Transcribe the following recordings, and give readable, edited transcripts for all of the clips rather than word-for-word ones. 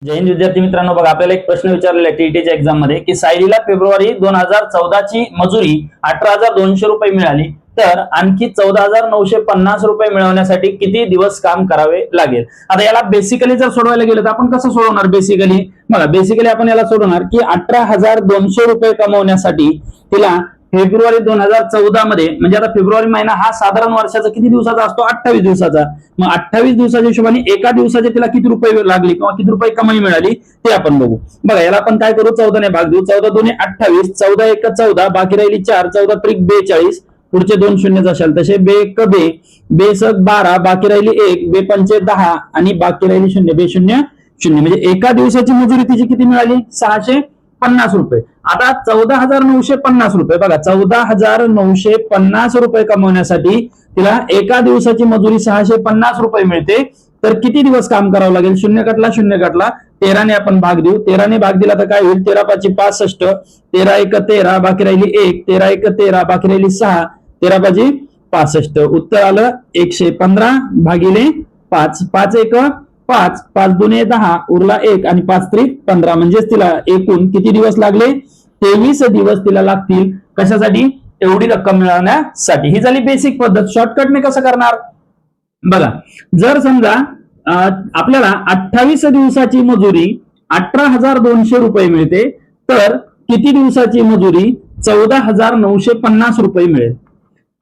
जय हिंद विद्यार्थी मित्रांनो, बघा आपल्याला एक प्रश्न विचारलेला आहे टीईटीच्या एक्झाम मध्ये की सायलीला फेब्रुवारी 2014 ची मजुरी 18,200 रुपये मिळाली, तर आणखी 14,950 रुपये मिळवण्यासाठी किती दिवस काम करावे लागेल। आता याला बेसिकली जर सोडवायला गेलं तर आपण कसं सोडवणार? बेसिकली बघा, बेसिकली आपण याला सोडवणार की 18,200 रुपये कमवण्यासाठी तिला फेब्रुवारी 2014 मध्ये, म्हणजे आता फेब्रुवारी महिना हा साधारण वर्षाचा किती दिवसाचा असतो? 28 दिवसाचा। मग 28 दिवसाच्या हिशोबाने एका दिवसाचे तिला किती रुपये लागले किंवा किती रुपये कमाई मिळाली ते आपण बघू। बघा याला आपण काय करू, 14 ने भाग देऊ। 14 दूने 28, 14 एक 14, बाकी राहिली 4, 14 त्रिक 42, पुढचे दोन शून्य असेल तसे बे एक बे, बे सक 12, बाकी राहिली 1, बे पंचे 10 आणि बाकी राहिली 0, बे 0 0, म्हणजे एका दिवसाची मजुरी तिची किती मिळाली? 650 रुपये। आता 14,950 रुपये, बघा 14,950 रुपये कमवण्यासाठी तिला एका दिवसाची मजुरी 650 रुपये मिळते, तर किती दिवस काम करावं लागेल? शून्य कटला 13 ने आपण भाग देऊ। 13 ने भाग दिला तर काय होईल? 13 5 65, 13 1 13, बाकी राहिली 1, 13 1 13, बाकी राहिली 6, 13 5 65, उत्तर आलं 115 भागिले 5, 5 1 5, 5 2 10, उरला 1 आणि 5 3 15, म्हणजेच तिला एकूण किती दिवस लागले? 23 दिवस तिला लागतील। कशासाठी? एवढी रक्कम मिळवण्यासाठी। ही झाली बेसिक पद्धत। शॉर्टकटने कसं करणार? बघा, जर समजा आपल्याला 28 दिवसाची मजुरी 18,200 रुपये मिळते, तर किती दिवसाची मजुरी? 14,950 रुपये मिळेल।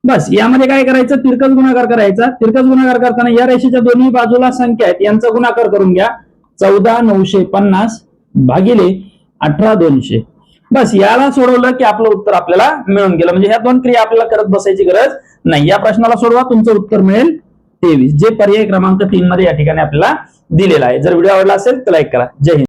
बस यामध्ये काय करायचं? तिरकस गुणाकार करायचा। तिरकस गुणाकार करताना या रेषेच्या दोन्ही बाजूला संख्या आहेत, यांचा गुणाकार करून घ्या। 14,950 भागिले 18,200, बस याला सोडवलं की आपलं उत्तर आपल्याला मिळून गेलं। म्हणजे ह्या दोन क्रिया आपल्याला करत बसायची गरज नाही। या प्रश्नाला सोडवा, तुमचं उत्तर मिळेल 23, जे पर्याय क्रमांक 3 मध्ये या ठिकाणी आपल्याला दिलेला आहे। जर व्हिडिओ आवडला असेल तर लाईक करा। जय हिंद।